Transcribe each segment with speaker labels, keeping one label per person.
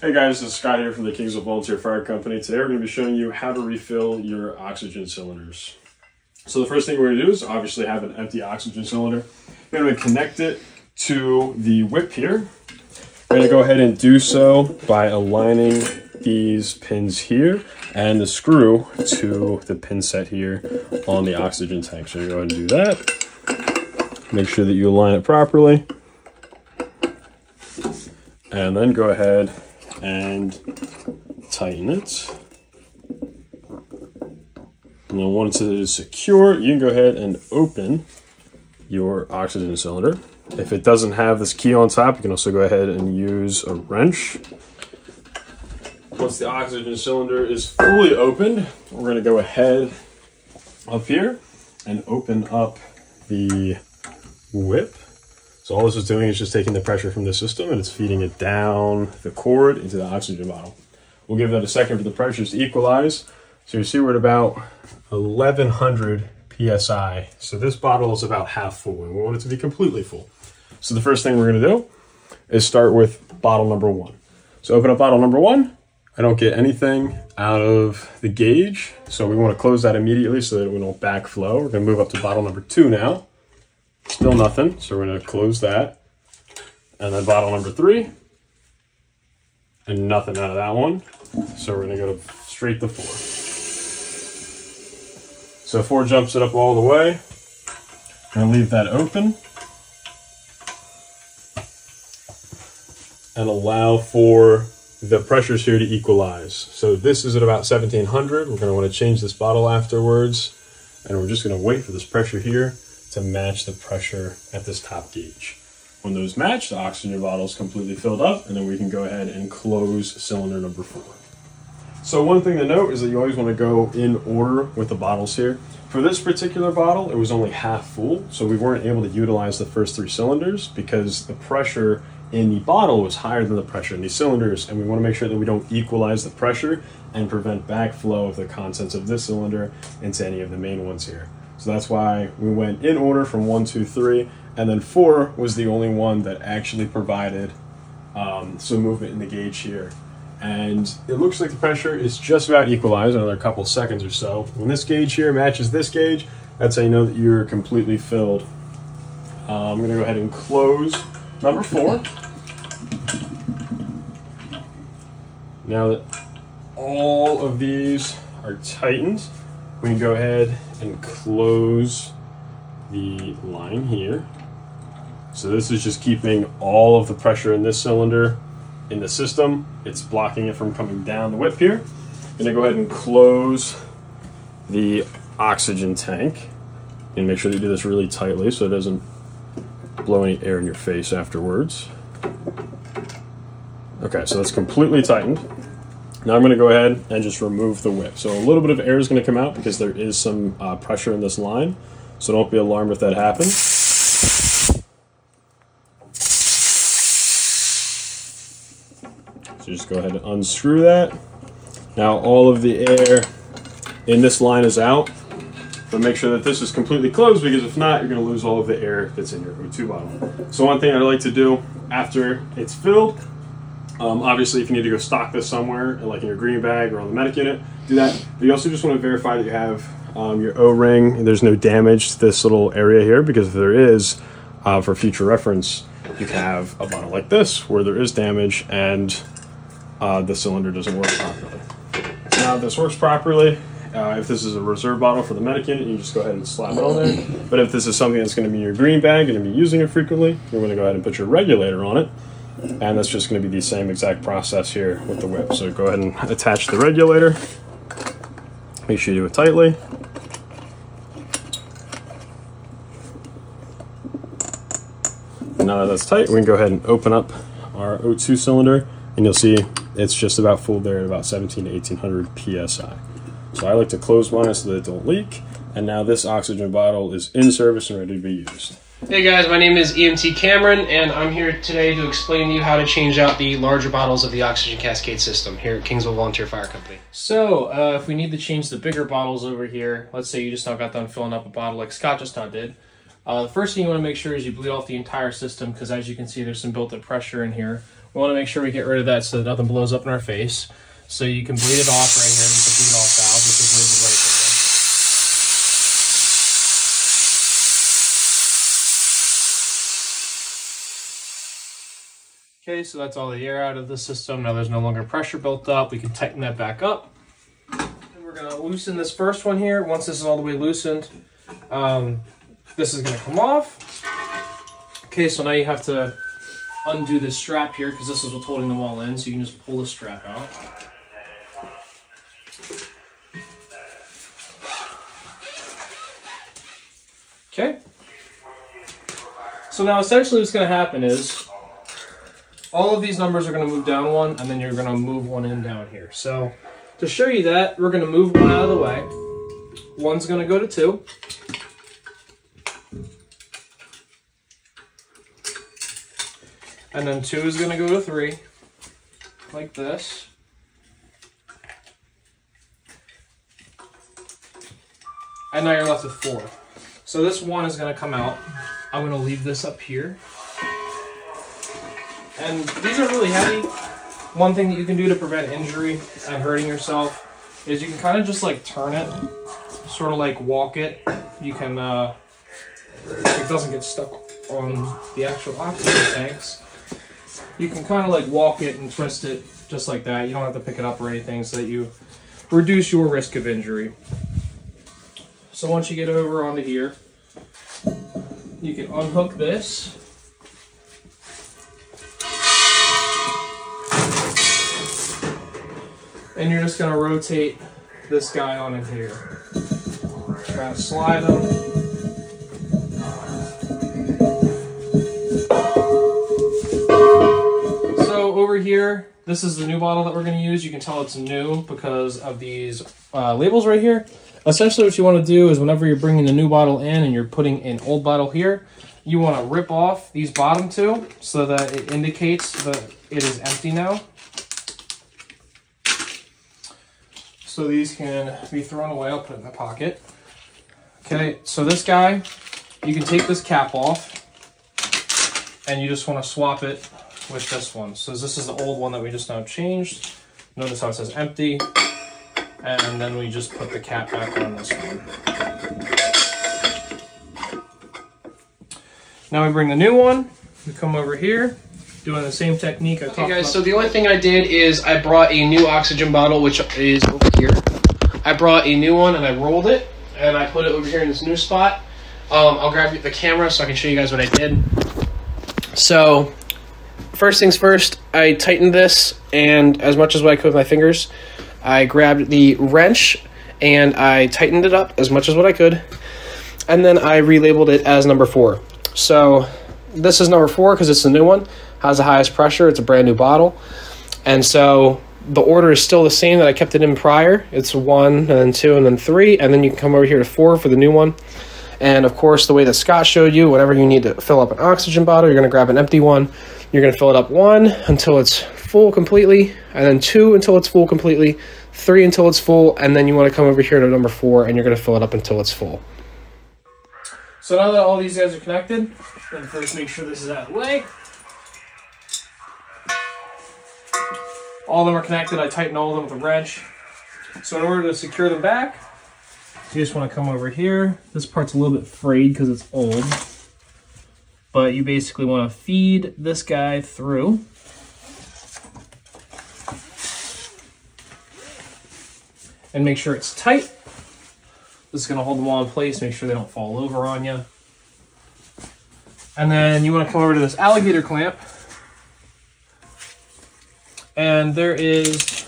Speaker 1: Hey guys, this is Scott here from the Kingsville Volunteer Fire Company. Today we're going to be showing you how to refill your oxygen cylinders. So the first thing we're going to do is obviously have an empty oxygen cylinder. We're going to connect it to the whip here. We're going to go ahead and do so by aligning these pins here and the screw to the pin set here on the oxygen tank. So you go ahead and do that. Make sure that you align it properly. And then go ahead and tighten it. And then once it is secure, you can go ahead and open your oxygen cylinder. If it doesn't have this key on top, you can also go ahead and use a wrench. Once the oxygen cylinder is fully opened, we're going to go ahead up here and open up the whip. So all this is doing is just taking the pressure from the system and it's feeding it down the cord into the oxygen bottle. We'll give that a second for the pressures to equalize. So you see we're at about 1100 PSI. So this bottle is about half full and we want it to be completely full. So the first thing we're going to do is start with bottle number one. So open up bottle number one. I don't get anything out of the gauge. So we want to close that immediately so that it won't backflow. We're going to move up to bottle number two now. Still nothing, so we're going to close that. And then bottle number three. And nothing out of that one. So we're going to go straight to four. So four jumps it up all the way. I'm going to leave that open. And allow for the pressures here to equalize. So this is at about 1700. We're going to want to change this bottle afterwards. And we're just going to wait for this pressure here to match the pressure at this top gauge. When those match, the oxygen bottle is completely filled up, and then we can go ahead and close cylinder number four. So one thing to note is that you always want to go in order with the bottles here. For this particular bottle, it was only half full, so we weren't able to utilize the first three cylinders because the pressure in the bottle was higher than the pressure in these cylinders, and we want to make sure that we don't equalize the pressure and prevent backflow of the contents of this cylinder into any of the main ones here. So that's why we went in order from 1, 2, 3, and then 4 was the only one that actually provided some movement in the gauge here. And it looks like the pressure is just about equalized, another couple seconds or so. When this gauge here matches this gauge, that's how you know that you're completely filled. I'm going to go ahead and close number 4. Now that all of these are tightened, we can go ahead and close the line here. So this is just keeping all of the pressure in this cylinder in the system. It's blocking it from coming down the whip here. I'm gonna go ahead and close the oxygen tank and make sure that you do this really tightly so it doesn't blow any air in your face afterwards. Okay, so that's completely tightened. Now I'm going to go ahead and just remove the whip. So a little bit of air is going to come out because there is some pressure in this line. So don't be alarmed if that happens. So just go ahead and unscrew that. Now all of the air in this line is out. But make sure that this is completely closed because if not, you're going to lose all of the air that's in your O2 bottle. So one thing I like to do after it's filled, obviously, if you need to go stock this somewhere, like in your green bag or on the medic unit, do that. But you also just want to verify that you have your O-ring and there's no damage to this little area here, because if there is, for future reference, you can have a bottle like this where there is damage and the cylinder doesn't work properly. Now, this works properly. If this is a reserve bottle for the medic unit, you just go ahead and slap it on there. But if this is something that's going to be in your green bag, you're going to be using it frequently, you're going to go ahead and put your regulator on it. And that's just going to be the same exact process here with the whip. So go ahead and attach the regulator. Make sure you do it tightly. And now that that's tight, we can go ahead and open up our O2 cylinder, and you'll see it's just about full there at about 17 to 1800 PSI. So I like to close mine so that it don't leak. And now this oxygen bottle is in service and ready to be used.
Speaker 2: Hey guys, my name is EMT Cameron, and I'm here today to explain to you how to change out the larger bottles of the Oxygen Cascade system here at Kingsville Volunteer Fire Company. So, if we need to change the bigger bottles over here, let's say you just now got done filling up a bottle like Scott just now did, The first thing you want to make sure is you bleed off the entire system, because as you can see, there's some built-up pressure in here. We want to make sure we get rid of that so that nothing blows up in our face. So you can bleed it off right here with the bleed off valve, which is labeled right there. Okay, so that's all the air out of the system. Now there's no longer pressure built up. We can tighten that back up. And we're gonna loosen this first one here. Once this is all the way loosened, this is gonna come off. Okay, so now you have to undo this strap here because this is what's holding them all in. So you can just pull the strap out. Okay. So now essentially what's gonna happen is all of these numbers are going to move down one, and then you're going to move one in down here. So to show you that, we're going to move one out of the way. One's going to go to 2. And then 2 is going to go to 3, like this. And now you're left with 4. So this 1 is going to come out. I'm going to leave this up here. And these are really heavy. One thing that you can do to prevent injury and hurting yourself is you can kind of just like turn it, sort of like walk it. You can, it doesn't get stuck on the actual oxygen tanks. You can kind of like walk it and twist it just like that. You don't have to pick it up or anything, so that you reduce your risk of injury. So once you get over onto here, you can unhook this. And you're just going to rotate this guy on in here. Try to slide him. So over here, this is the new bottle that we're going to use. You can tell it's new because of these labels right here. Essentially what you want to do is whenever you're bringing the new bottle in and you're putting an old bottle here, you want to rip off these bottom two so that it indicates that it is empty now. So these can be thrown away. I'll put it in my pocket. Okay, so this guy, you can take this cap off and you just want to swap it with this one. So this is the old one that we just now changed. Notice how it says empty. And then we just put the cap back on this one. Now we bring the new one. We come over here, doing the same technique I talked about. Okay guys, so the only thing I did is I brought a new oxygen bottle, which is over here. I brought a new one and I rolled it, and I put it over here in this new spot. I'll grab the camera so I can show you guys what I did. So, first things first, I tightened this, and as much as what I could with my fingers, I grabbed the wrench and I tightened it up as much as what I could, and then I relabeled it as number 4. So this is number 4 because it's the new one, has the highest pressure, it's a brand new bottle, and so the order is still the same that I kept it in prior. It's 1 and then 2 and then 3, and then you can come over here to 4 for the new one. And of course, the way that Scott showed you, whenever you need to fill up an oxygen bottle, you're going to grab an empty one. You're going to fill it up 1 until it's full completely, and then 2 until it's full completely, 3 until it's full, and then you want to come over here to number 4 and you're going to fill it up until it's full. So now that all these guys are connected, I'm going to first make sure this is out of the way. All of them are connected. I tighten all of them with a wrench. So in order to secure them back, you just want to come over here. This part's a little bit frayed because it's old. But you basically want to feed this guy through. And make sure it's tight. This is going to hold them all in place, make sure they don't fall over on you. And then you want to come over to this alligator clamp. And there is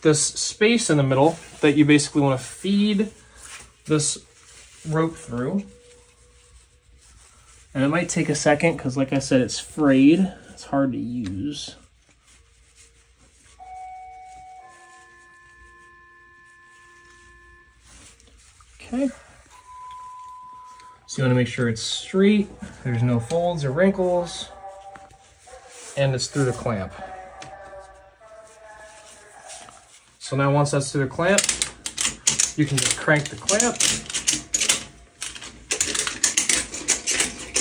Speaker 2: this space in the middle that you basically want to feed this rope through. And it might take a second because, like I said, it's frayed. It's hard to use. Okay. So you want to make sure it's straight, there's no folds or wrinkles, and it's through the clamp. So now once that's through the clamp, you can just crank the clamp.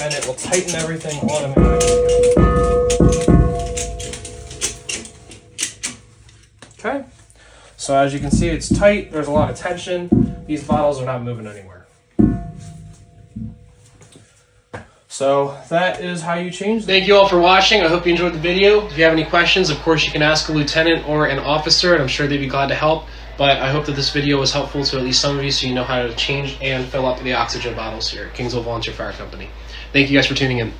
Speaker 2: and it will tighten everything automatically. Okay, so as you can see, it's tight. There's a lot of tension. These bottles are not moving anywhere. So that is how you change them. Thank you all for watching. I hope you enjoyed the video. If you have any questions, of course, you can ask a lieutenant or an officer, and I'm sure they'd be glad to help. But I hope that this video was helpful to at least some of you so you know how to change and fill up the oxygen bottles here at Kingsville Volunteer Fire Company. Thank you guys for tuning in.